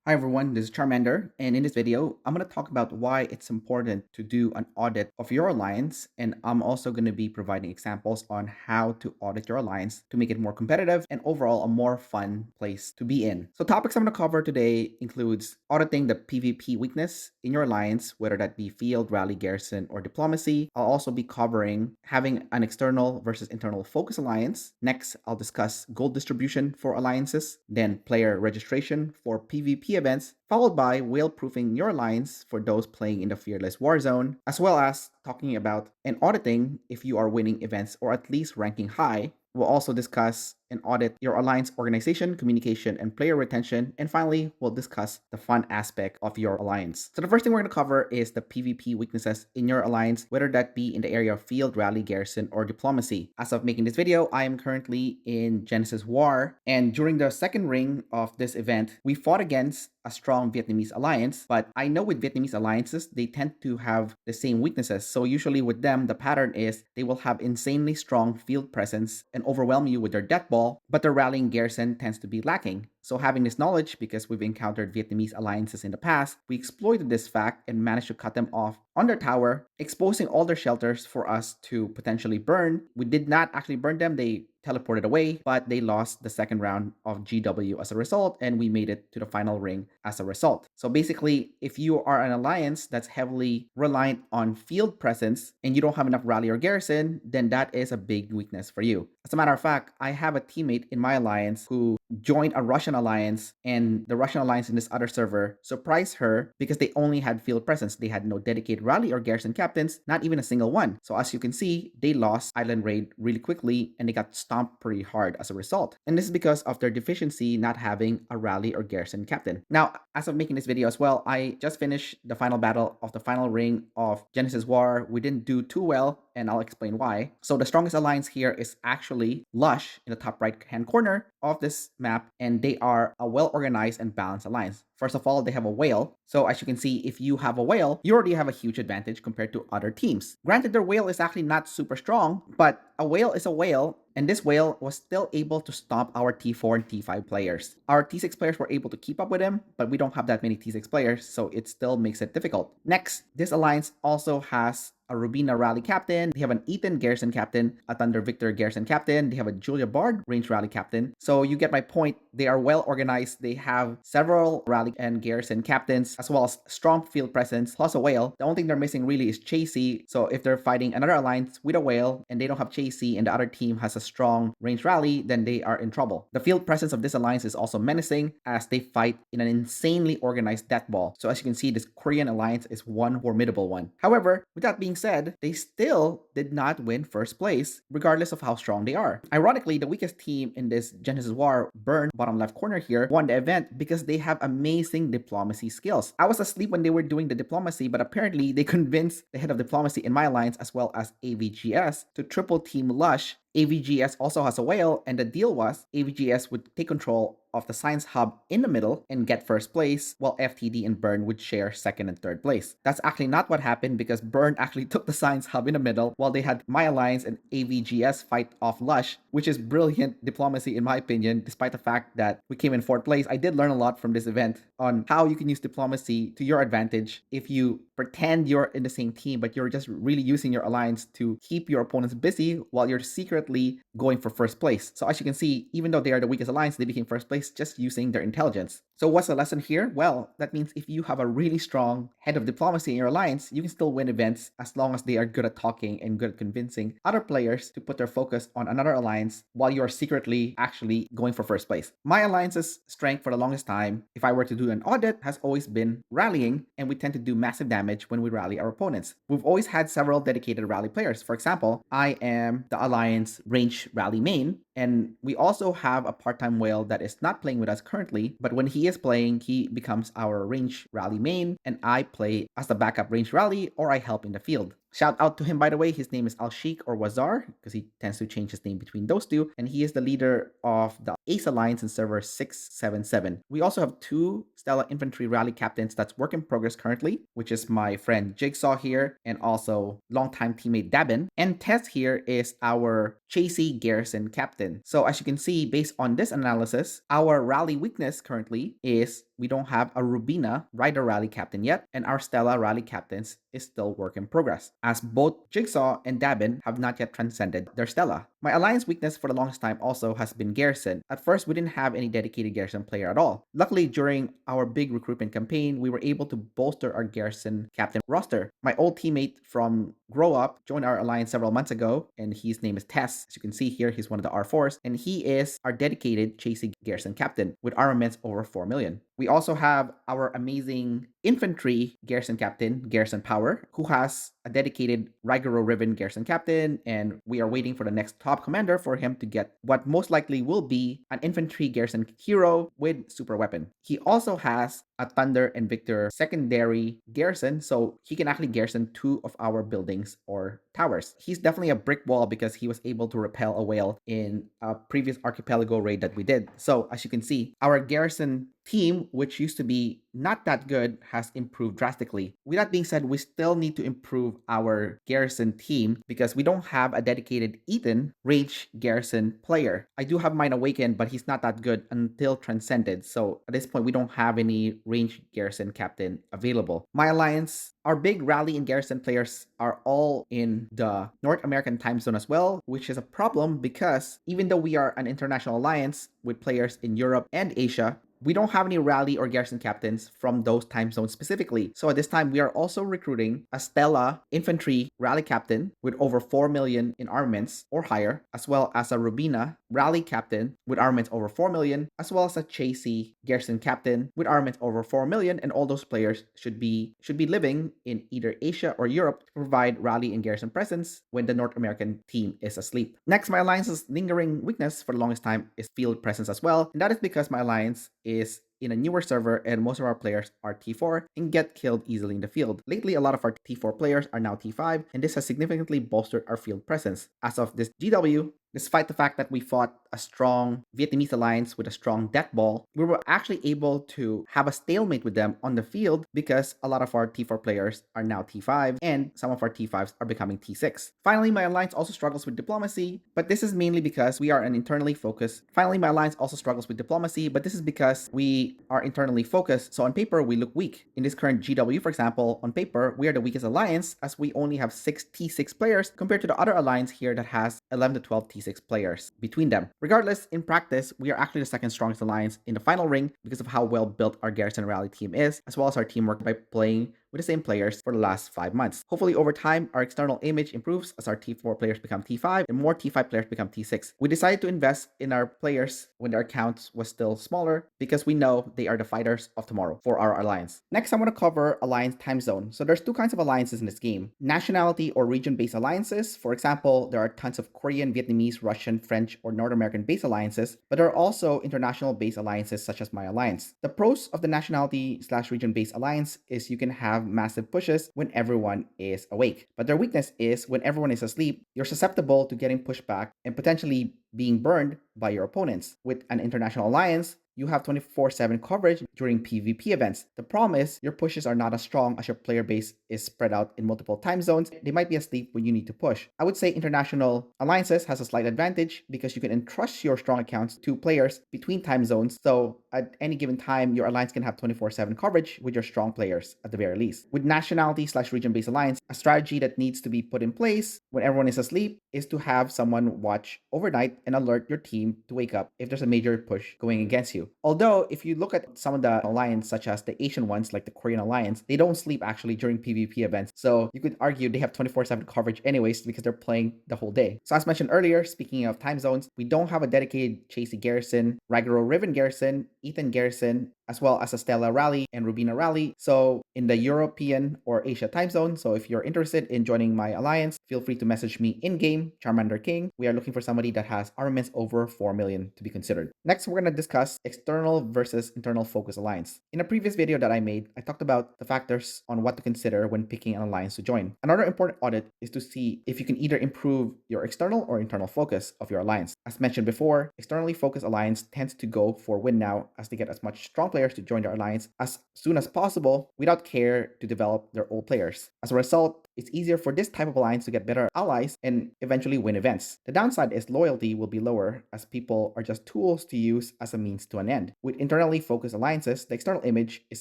Hi everyone, this is Charmander, and in this video, I'm going to talk about why it's important to do an audit of your alliance, and I'm also going to be providing examples on how to audit your alliance to make it more competitive and overall a more fun place to be in. So topics I'm going to cover today includes auditing the PvP weakness in your alliance, whether that be field, rally, garrison, or diplomacy. I'll also be covering having an external versus internal focus alliance. Next, I'll discuss gold distribution for alliances, then player registration for PvP events, followed by whale-proofing your alliance for those playing in the Fearless Warzone, as well as talking about and auditing if you are winning events or at least ranking high. We'll also discuss and audit your alliance organization, communication, and player retention. And finally, we'll discuss the fun aspect of your alliance. So the first thing we're going to cover is the PvP weaknesses in your alliance, whether that be in the area of field, rally, garrison, or diplomacy. As of making this video, I am currently in Genesis War, and during the second ring of this event, we fought against a strong Vietnamese alliance, but I know with Vietnamese alliances, they tend to have the same weaknesses. So usually with them, the pattern is they will have insanely strong field presence and overwhelm you with their death ball, but their rallying garrison tends to be lacking. So having this knowledge, because we've encountered Vietnamese alliances in the past, we exploited this fact and managed to cut them off on their tower, exposing all their shelters for us to potentially burn. We did not actually burn them, they teleported away, but they lost the second round of GW as a result, and we made it to the final ring as a result. So basically, if you are an alliance that's heavily reliant on field presence and you don't have enough rally or garrison, then that is a big weakness for you. As a matter of fact, I have a teammate in my alliance who joined a Russian alliance, and the Russian alliance in this other server surprised her because they only had field presence. They had no dedicated rally or garrison captains, not even a single one. So as you can see, they lost Island Raid really quickly and they got stomped pretty hard as a result. And this is because of their deficiency not having a rally or garrison captain. Now, as of making this video as well, I just finished the final battle of the final ring of Genesis War. We didn't do too well, and I'll explain why. So the strongest alliance here is actually Lush in the top right hand corner of this map, and they are a well-organized and balanced alliance. First of all, they have a whale. So as you can see, if you have a whale, you already have a huge advantage compared to other teams. Granted, their whale is actually not super strong, but a whale is a whale, and this whale was still able to stomp our T4 and T5 players. Our T6 players were able to keep up with him, but we don't have that many T6 players, so it still makes it difficult. Next, this alliance also has a Rubina Rally captain, they have an Ethan Garrison captain, a Thunder Victor Garrison captain, they have a Julia Bard Range Rally captain. So you get my point, they are well organized, they have several Rally and Garrison captains, as well as strong field presence, plus a whale. The only thing they're missing really is Chasey, so if they're fighting another alliance with a whale, and they don't have Chasey, and the other team has a strong Range Rally, then they are in trouble. The field presence of this alliance is also menacing, as they fight in an insanely organized death ball. So as you can see, this Korean alliance is one formidable one. However, with that being said, they still did not win first place, regardless of how strong they are. Ironically, the weakest team in this Genesis War, Burn, bottom left corner here, won the event because they have amazing diplomacy skills. I was asleep when they were doing the diplomacy, but apparently they convinced the head of diplomacy in my alliance, as well as AVGS, to triple team Lush. AVGS also has a whale, and the deal was AVGS would take control of the science hub in the middle and get first place, while FTD and Burn would share second and third place. That's actually not what happened, because Burn actually took the science hub in the middle, while they had my alliance and AVGS fight off Lush, which is brilliant diplomacy in my opinion, despite the fact that we came in fourth place. I did learn a lot from this event on how you can use diplomacy to your advantage if you pretend you're in the same team, but you're just really using your alliance to keep your opponents busy while you're secretly going for first place. So as you can see, even though they are the weakest alliance, they became first place just using their intelligence. So what's the lesson here? Well, that means if you have a really strong head of diplomacy in your alliance, you can still win events as long as they are good at talking and good at convincing other players to put their focus on another alliance while you're secretly actually going for first place. My alliance's strength for the longest time, if I were to do an audit, has always been rallying, and we tend to do massive damage when we rally our opponents. We've always had several dedicated rally players. For example, I am the alliance range rally main, and we also have a part-time whale that is not playing with us currently, but when he is playing, he becomes our range rally main, and I play as the backup range rally, or I help in the field. Shout out to him, by the way. His name is Al-Sheikh or Wazar, because he tends to change his name between those two, and he is the leader of the Ace Alliance in server 677. We also have two Stella Infantry Rally captains that's work in progress currently, which is my friend Jigsaw here, and also longtime teammate Dabin. And Tess here is our Chasey Garrison captain. So as you can see, based on this analysis, our rally weakness currently is we don't have a Rubina Rider Rally captain yet, and our Stella Rally captains is still work in progress, as both Jigsaw and Dabin have not yet transcended their Stella. My alliance weakness for the longest time also has been Garrison. At first, we didn't have any dedicated Garrison player at all. Luckily, during our big recruitment campaign, we were able to bolster our Garrison captain roster. My old teammate from Grow Up joined our alliance several months ago, and his name is Tess. As you can see here, he's one of the R4s, and he is our dedicated Chasey Garrison captain with armaments over 4 million. We also have our amazing infantry garrison captain, Garrison Power, who has a dedicated Rigoro Riven garrison captain, and we are waiting for the next top commander for him to get what most likely will be an infantry garrison hero with super weapon. He also has a Thunder and Victor secondary garrison, so he can actually garrison 2 of our buildings or towers. He's definitely a brick wall because he was able to repel a whale in a previous archipelago raid that we did. So as you can see, our garrison team, which used to be not that good, has improved drastically. With that being said, we still need to improve our garrison team because we don't have a dedicated Ethan range garrison player. I do have mine awakened, but he's not that good until Transcended. So at this point, we don't have any range garrison captain available. My alliance, our big rally and garrison players are all in the North American time zone as well, which is a problem because even though we are an international alliance with players in Europe and Asia, we don't have any rally or garrison captains from those time zones specifically. So at this time, we are also recruiting a Stella infantry rally captain with over 4 million in armaments or higher, as well as a Rubina rally captain with armaments over 4 million, as well as a Chasey garrison captain with armaments over 4 million. And all those players should be living in either Asia or Europe to provide rally and garrison presence when the North American team is asleep. Next, my alliance's lingering weakness for the longest time is field presence as well, and that is because my alliance is in a newer server and most of our players are T4 and get killed easily in the field. Lately, a lot of our T4 players are now T5, and this has significantly bolstered our field presence. As of this GW, despite the fact that we fought a strong Vietnamese alliance with a strong death ball, we were actually able to have a stalemate with them on the field because a lot of our T4 players are now T5 and some of our T5s are becoming T6. Finally, my alliance also struggles with diplomacy, but this is mainly because we are an internally focused. Finally, my alliance also struggles with diplomacy, but this is because we are internally focused, so on paper we look weak. In this current GW, for example, on paper we are the weakest alliance as we only have 6 T6 players compared to the other alliance here that has 11 to 12 T6 players between them. Regardless, in practice, we are actually the second strongest alliance in the final ring because of how well built our Garrison Rally team is, as well as our teamwork by playing with the same players for the last 5 months. Hopefully over time, our external image improves as our T4 players become T5 and more T5 players become T6. We decided to invest in our players when their accounts was still smaller because we know they are the fighters of tomorrow for our alliance. Next, I'm going to cover alliance time zone. So there's 2 kinds of alliances in this game. Nationality or region-based alliances. For example, there are tons of Korean, Vietnamese, Russian, French, or North American-based alliances, but there are also international-based alliances such as my alliance. The pros of the nationality/region-based alliance is you can have massive pushes when everyone is awake. But their weakness is when everyone is asleep, you're susceptible to getting pushed back and potentially being burned by your opponents. With an international alliance, you have 24/7 coverage during PvP events. The problem is your pushes are not as strong as your player base is spread out in multiple time zones. They might be asleep when you need to push. I would say international alliances has a slight advantage because you can entrust your strong accounts to players between time zones. So at any given time, your alliance can have 24/7 coverage with your strong players at the very least. With nationality/region-based alliance, a strategy that needs to be put in place when everyone is asleep is to have someone watch overnight and alert your team to wake up if there's a major push going against you. Although, if you look at some of the alliance, such as the Asian ones, like the Korean alliance, they don't sleep actually during PvP events. So you could argue they have 24/7 coverage anyways because they're playing the whole day. So as mentioned earlier, speaking of time zones, we don't have a dedicated Chasey Garrison, Rigoro Riven Garrison, Ethan Garrison, as well as a Stella Rally and Rubina Rally. So in the European or Asia time zone, so if you're interested in joining my alliance, feel free to message me in-game, Charmander King. We are looking for somebody that has armaments over 4 million to be considered. Next, we're going to discuss external versus internal focus alliance. In a previous video that I made, I talked about the factors on what to consider when picking an alliance to join. Another important audit is to see if you can either improve your external or internal focus of your alliance. As mentioned before, externally focused alliance tends to go for win now as they get as much strong players to join their alliance as soon as possible without care to develop their old players. As a result, it's easier for this type of alliance to get better allies and eventually win events. The downside is loyalty will be lower as people are just tools to use as a means to an end. With internally focused alliances, the external image is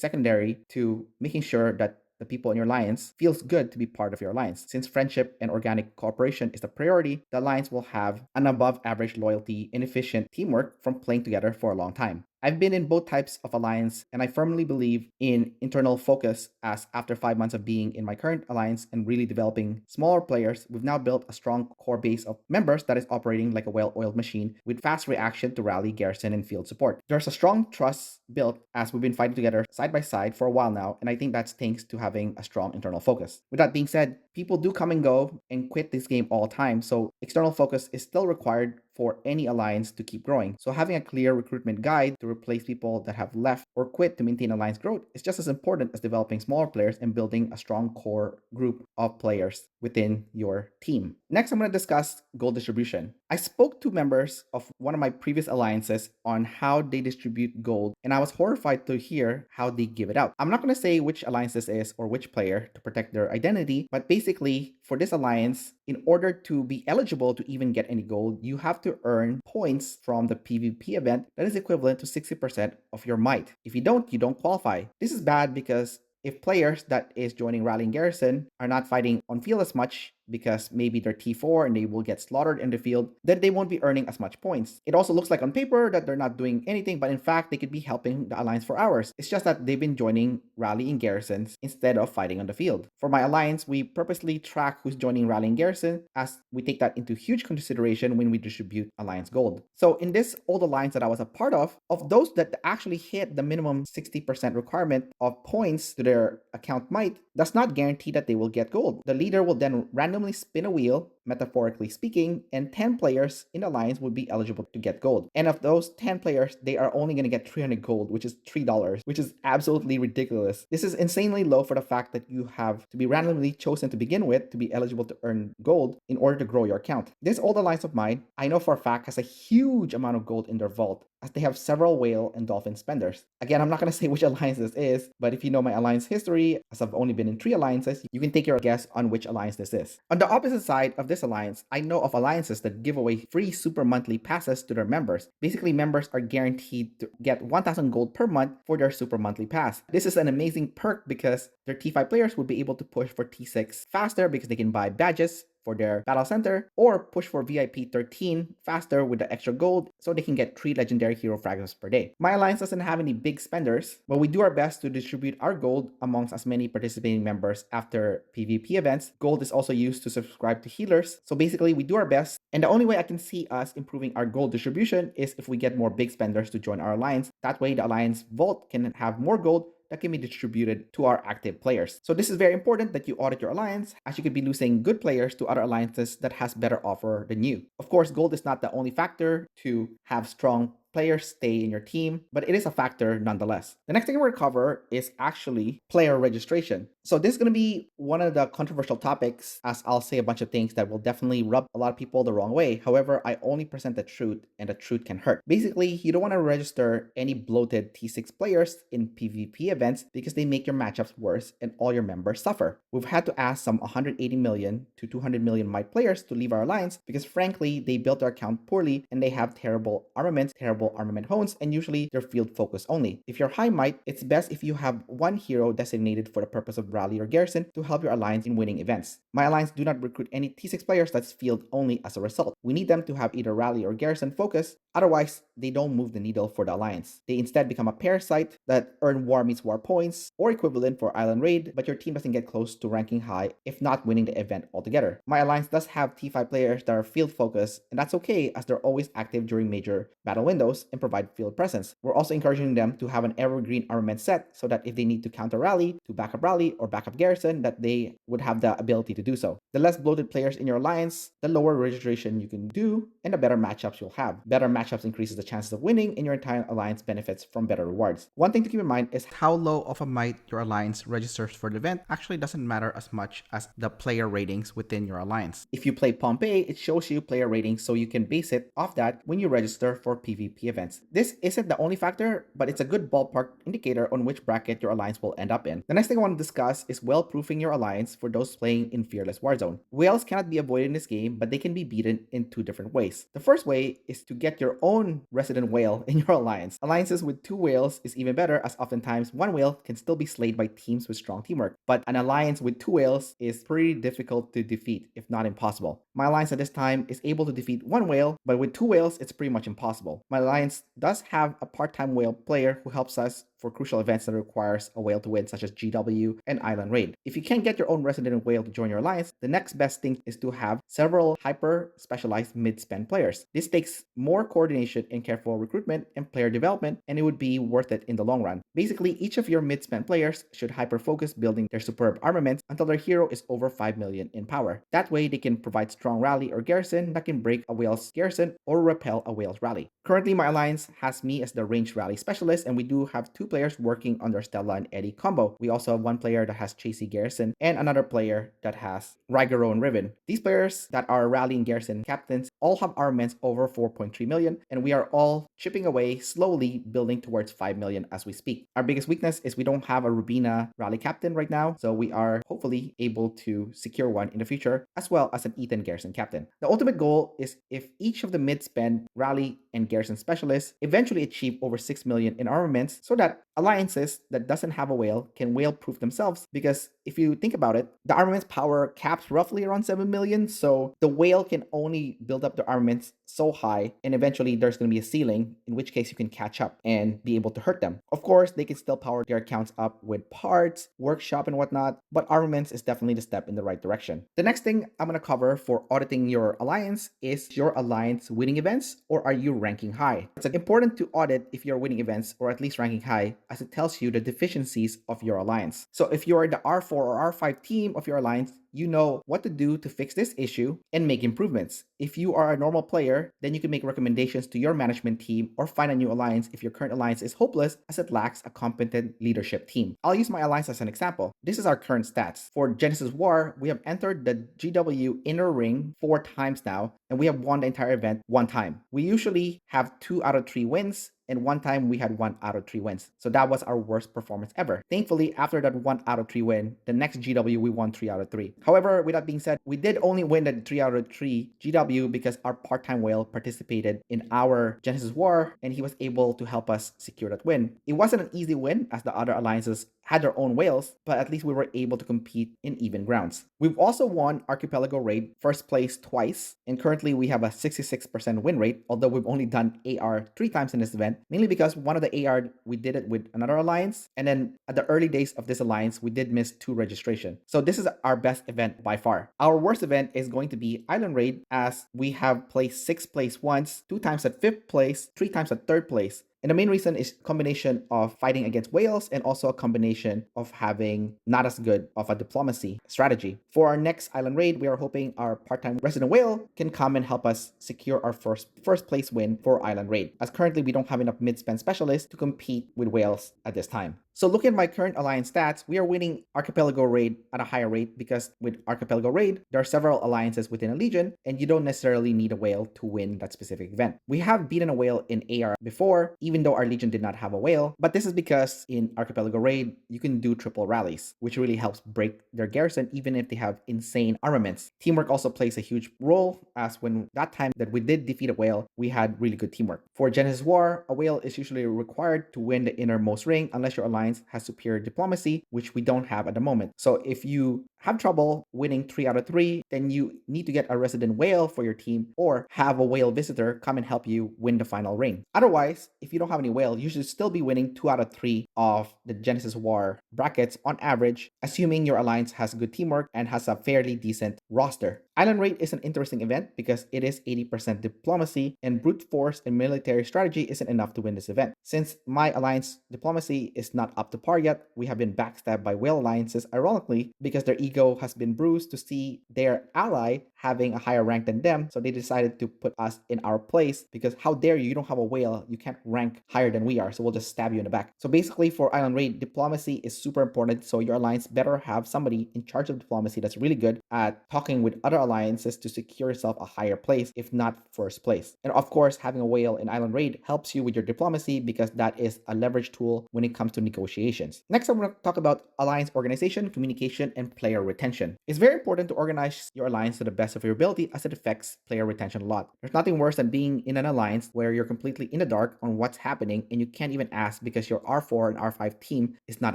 secondary to making sure that the people in your alliance feels good to be part of your alliance. Since friendship and organic cooperation is the priority, the alliance will have an above average loyalty and efficient teamwork from playing together for a long time. I've been in both types of alliance, and I firmly believe in internal focus as after 5 months of being in my current alliance and really developing smaller players, we've now built a strong core base of members that is operating like a well-oiled machine with fast reaction to rally, garrison, and field support. There's a strong trust built as we've been fighting together side by side for a while now, and I think that's thanks to having a strong internal focus. With that being said, people do come and go and quit this game all the time, so external focus is still required for any alliance to keep growing. So having a clear recruitment guide to replace people that have left or quit to maintain alliance growth is just as important as developing smaller players and building a strong core group of players within your team. Next, I'm going to discuss gold distribution. I spoke to members of one of my previous alliances on how they distribute gold, and I was horrified to hear how they give it out. I'm not going to say which alliance this is or which player to protect their identity, but basically, for this alliance, in order to be eligible to even get any gold, you have to earn points from the PvP event that is equivalent to 60% of your might. If you don't qualify. This is bad because if players that is joining Rally and Garrison are not fighting on field as much because maybe they're T4 and they will get slaughtered in the field, then they won't be earning as much points. It also looks like on paper that they're not doing anything, but in fact, they could be helping the alliance for hours. It's just that they've been joining Rally and Garrisons instead of fighting on the field. For my alliance, we purposely track who's joining Rally and Garrison as we take that into huge consideration when we distribute alliance gold. So in this old alliance that I was a part of those that actually hit the minimum 60% requirement of points to their account might, does not guarantee that they will get gold. The leader will then randomly spin a wheel, metaphorically speaking, and 10 players in the alliance would be eligible to get gold. And of those 10 players, they are only going to get 300 gold, which is $3, which is absolutely ridiculous. This is insanely low for the fact that you have to be randomly chosen to begin with to be eligible to earn gold in order to grow your account. This old alliance of mine, I know for a fact, has a huge amount of gold in their vault, as they have several whale and dolphin spenders. Again, I'm not going to say which alliance this is, but if you know my alliance history, as I've only been in 3 alliances, you can take your guess on which alliance this is. On the opposite side of this alliance, I know of alliances that give away free super monthly passes to their members. Basically, members are guaranteed to get 1,000 gold per month for their super monthly pass. This is an amazing perk because their T5 players would be able to push for T6 faster because they can buy badges for their battle center, or push for VIP 13 faster with the extra gold so they can get 3 legendary hero fragments per day. My alliance doesn't have any big spenders, but we do our best to distribute our gold amongst as many participating members after PvP events. Gold is also used to subscribe to healers, so basically we do our best, and the only way I can see us improving our gold distribution is if we get more big spenders to join our alliance. That way the alliance vault can have more gold that can be distributed to our active players. So this is very important that you audit your alliance, as you could be losing good players to other alliances that has better offer than you. Of course, gold is not the only factor to have strong players stay in your team, but it is a factor nonetheless. The next thing we're going to cover is actually player registration. So this is going to be one of the controversial topics, as I'll say a bunch of things that will definitely rub a lot of people the wrong way. However, I only present the truth, and the truth can hurt. Basically, you don't want to register any bloated T6 players in PvP events because they make your matchups worse and all your members suffer. We've had to ask some 180 million to 200 million might players to leave our alliance because frankly, they built their account poorly and they have terrible armaments, terrible armament hones, and usually they're field focused only. If you're high might, it's best if you have one hero designated for the purpose of rally or garrison to help your alliance in winning events. My alliance do not recruit any T6 players that's field only as a result. We need them to have either rally or garrison focus, otherwise they don't move the needle for the alliance. They instead become a parasite that earn war meets war points or equivalent for island raid, but your team doesn't get close to ranking high if not winning the event altogether. My alliance does have T5 players that are field focused, and that's okay as they're always active during major battle windows and provide field presence. We're also encouraging them to have an evergreen armament set so that if they need to counter rally, to backup rally, or or backup garrison, that they would have the ability to do so. The less bloated players in your alliance, the lower registration you can do, and the better matchups you'll have. Better matchups increases the chances of winning, and your entire alliance benefits from better rewards. One thing to keep in mind is how low of a might your alliance registers for the event actually doesn't matter as much as the player ratings within your alliance. If you play Pompeii, it shows you player ratings, so you can base it off that when you register for PvP events. This isn't the only factor, but it's a good ballpark indicator on which bracket your alliance will end up in. The next thing I want to discuss is whale-proofing your alliance for those playing in Fearless Warzone. Whales cannot be avoided in this game, but they can be beaten in two different ways. The first way is to get your own resident whale in your alliance. Alliances with two whales is even better, as oftentimes one whale can still be slayed by teams with strong teamwork, but an alliance with two whales is pretty difficult to defeat, if not impossible. My alliance at this time is able to defeat one whale, but with two whales, it's pretty much impossible. My alliance does have a part-time whale player who helps us for crucial events that requires a whale to win, such as GW and Island Raid. If you can't get your own resident whale to join your alliance, the next best thing is to have several hyper-specialized mid-spend players. This takes more coordination and careful recruitment and player development, and it would be worth it in the long run. Basically, each of your mid-spend players should hyper-focus building their superb armaments until their hero is over 5 million in power. That way, they can provide strong rally or garrison that can break a whale's garrison or repel a whale's rally. Currently, my alliance has me as the ranged rally specialist, and we do have two players working on their Stella and Eddie combo. We also have one player that has Chasey Garrison and another player that has Rigaro and Riven. These players that are rally and garrison captains all have armaments over 4.3 million, and we are all chipping away slowly, building towards 5 million as we speak. Our biggest weakness is we don't have a Rubina rally captain right now, so we are hopefully able to secure one in the future, as well as an Ethan garrison captain. The ultimate goal is if each of the mid-spend rally and garrison specialists eventually achieve over 6 million in armaments, so that alliances that doesn't have a whale can whale proof themselves. Because if you think about it, the armaments power caps roughly around 7 million, so the whale can only build up the armaments so high, and eventually there's going to be a ceiling, in which case you can catch up and be able to hurt them. Of course, they can still power their accounts up with parts, workshop, and whatnot, but armaments is definitely the step in the right direction. The next thing I'm going to cover for auditing your alliance is your alliance winning events, or are you ranking high? It's important to audit if you're winning events or at least ranking high, as it tells you the deficiencies of your alliance. So if you're the R4 or R5 team of your alliance, you know what to do to fix this issue and make improvements. If you are a normal player, then you can make recommendations to your management team or find a new alliance if your current alliance is hopeless, as it lacks a competent leadership team. I'll use my alliance as an example. This is our current stats. For Genesis War, we have entered the GW inner ring 4 times now, and we have won the entire event 1 time. We usually have 2 out of 3 wins, and one time we had 1 out of 3 wins. So that was our worst performance ever. Thankfully, after that 1 out of 3 win, the next GW we won 3 out of 3. However, with that being said, we did only win the 3 out of 3 GW because our part-time whale participated in our Genesis War, and he was able to help us secure that win. It wasn't an easy win, as the other alliances had their own whales, but at least we were able to compete in even grounds. We've also won Archipelago Raid first place twice, and currently we have a 66% win rate, although we've only done AR 3 times in this event, mainly because one of the AR we did it with another alliance, and then at the early days of this alliance we did miss 2 registration. So this is our best event by far. Our worst event is going to be Island Raid, as we have placed 6th place once, 2 times at 5th place, 3 times at 3rd place. And the main reason is a combination of fighting against whales and also a combination of having not as good of a diplomacy strategy. For our next island raid, we are hoping our part-time resident whale can come and help us secure our first place win for island raid, as currently we don't have enough mid-spend specialists to compete with whales at this time. So looking at my current alliance stats, we are winning Archipelago Raid at a higher rate because with Archipelago Raid, there are several alliances within a legion, and you don't necessarily need a whale to win that specific event. We have beaten a whale in AR before, even though our legion did not have a whale, but this is because in Archipelago Raid, you can do triple rallies, which really helps break their garrison even if they have insane armaments. Teamwork also plays a huge role, as when that time that we did defeat a whale, we had really good teamwork. For Genesis War, a whale is usually required to win the innermost ring unless your alliance has superior diplomacy, which we don't have at the moment. So if you have trouble winning 3 out of 3, then you need to get a resident whale for your team or have a whale visitor come and help you win the final ring. Otherwise, if you don't have any whale, you should still be winning 2 out of 3 of the Genesis War brackets on average, assuming your alliance has good teamwork and has a fairly decent roster. Island Raid is an interesting event because it is 80% diplomacy, and brute force and military strategy isn't enough to win this event. Since my alliance diplomacy is not not up to par yet. We have been backstabbed by whale alliances, ironically, because their ego has been bruised to see their ally having a higher rank than them. So they decided to put us in our place because how dare you? You don't have a whale. You can't rank higher than we are. So we'll just stab you in the back. So basically, for Island Raid, diplomacy is super important. So your alliance better have somebody in charge of diplomacy that's really good at talking with other alliances to secure yourself a higher place, if not first place. And of course, having a whale in Island Raid helps you with your diplomacy because that is a leverage tool when it comes to negotiations. Next, I'm going to talk about alliance organization, communication, and player retention. It's very important to organize your alliance to the best of your ability as it affects player retention a lot. There's nothing worse than being in an alliance where you're completely in the dark on what's happening and you can't even ask because your R4 and R5 team is not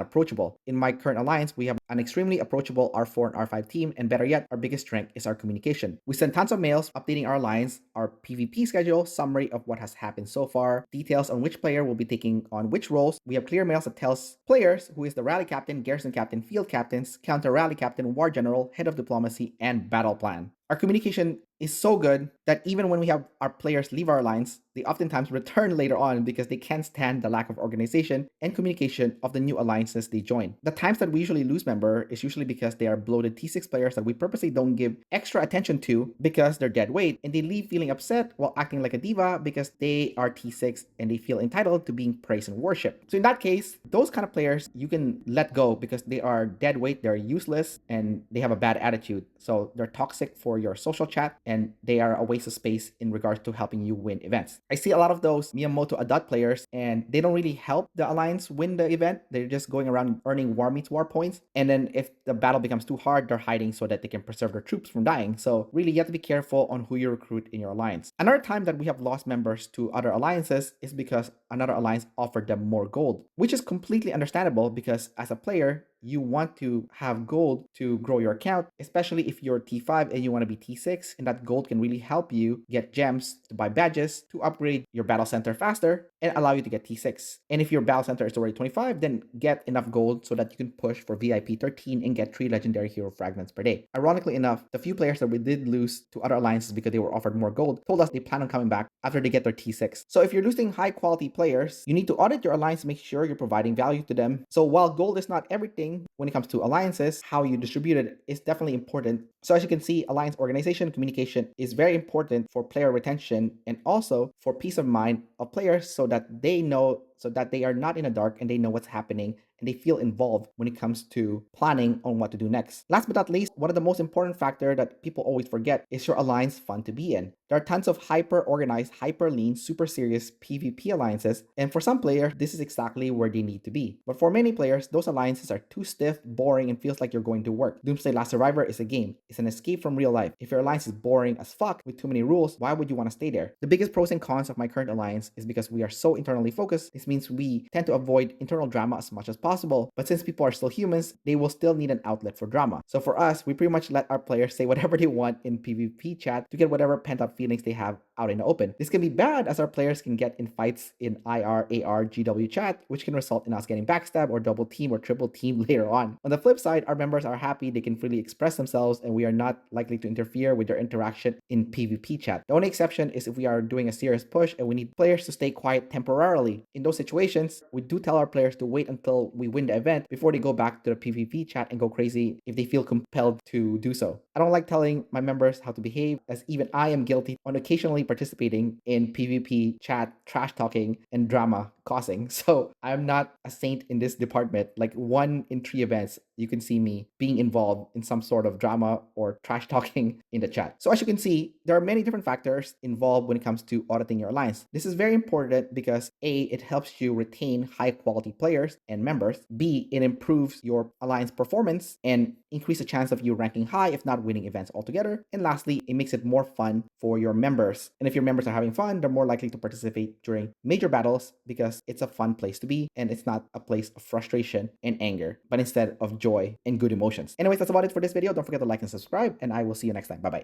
approachable. In my current alliance, we have an extremely approachable R4 and R5 team, and better yet, our biggest strength is our communication. We send tons of mails updating our alliance, our PvP schedule, summary of what has happened so far, details on which player will be taking on which roles. We have clear mails that tells players who is the rally captain, garrison captain, field captains, counter rally captain, war general, head of diplomacy, and battle plan. Our communication is so good that even when we have our players leave our lines, they oftentimes return later on because they can't stand the lack of organization and communication of the new alliances they join. The times that we usually lose member is usually because they are bloated T6 players that we purposely don't give extra attention to because they're dead weight, and they leave feeling upset while acting like a diva because they are T6 and they feel entitled to being praised and worshipped. So in that case, those kind of players you can let go because they are dead weight, they're useless, and they have a bad attitude. So they're toxic for your social chat and they are a waste of space in regards to helping you win events. I see a lot of those Miyamoto Audit players and they don't really help the alliance win the event. They're just going around earning war meets war points, and then if the battle becomes too hard, they're hiding so that they can preserve their troops from dying. So really you have to be careful on who you recruit in your alliance. Another time that we have lost members to other alliances is because another alliance offered them more gold, which is completely understandable because as a player you want to have gold to grow your account, especially if you're T5 and you want to be T6, and that gold can really help you get gems to buy badges to upgrade your battle center faster and allow you to get T6. And if your battle center is already 25, then get enough gold so that you can push for VIP 13 and get 3 legendary hero fragments per day. Ironically enough, the few players that we did lose to other alliances because they were offered more gold told us they plan on coming back after they get their T6. So if you're losing high quality players, you need to audit your alliance to make sure you're providing value to them. So while gold is not everything, when it comes to alliances, how you distribute it is definitely important. So as you can see, alliance organization communication is very important for player retention and also for peace of mind of players so that they know, so that they are not in the dark and they know what's happening and they feel involved when it comes to planning on what to do next. Last but not least, one of the most important factor that people always forget is your alliance fun to be in. There are tons of hyper organized, hyper lean, super serious PvP alliances, and for some players, this is exactly where they need to be. But for many players, those alliances are too stiff, boring, and feels like you're going to work. Doomsday Last Survivor is a game. It's an escape from real life. If your alliance is boring as fuck with too many rules, why would you want to stay there? The biggest pros and cons of my current alliance is because we are so internally focused. This means we tend to avoid internal drama as much as possible. But since people are still humans, they will still need an outlet for drama. So for us, we pretty much let our players say whatever they want in PvP chat to get whatever pent-up feelings they have out in the open. This can be bad as our players can get in fights in IR, AR, GW chat, which can result in us getting backstabbed or double team or triple team later on. On the flip side, our members are happy they can freely express themselves and we are not likely to interfere with their interaction in PvP chat. The only exception is if we are doing a serious push and we need players to stay quiet temporarily. In those situations, we do tell our players to wait until we win the event before they go back to the PvP chat and go crazy if they feel compelled to do so. I don't like telling my members how to behave, as even I am guilty on occasionally participating in PvP chat, trash talking, and drama causing. So I'm not a saint in this department. Like 1 in 3 events, you can see me being involved in some sort of drama or trash talking in the chat. So as you can see, there are many different factors involved when it comes to auditing your alliance. This is very important because A, it helps you retain high quality players and members. B, it improves your alliance performance and increase the chance of you ranking high, if not winning events altogether. And lastly, it makes it more fun for your members. And if your members are having fun, they're more likely to participate during major battles because it's a fun place to be and it's not a place of frustration and anger, but instead of joy and good emotions. Anyways, that's about it for this video. Don't forget to like and subscribe, and I will see you next time. Bye-bye.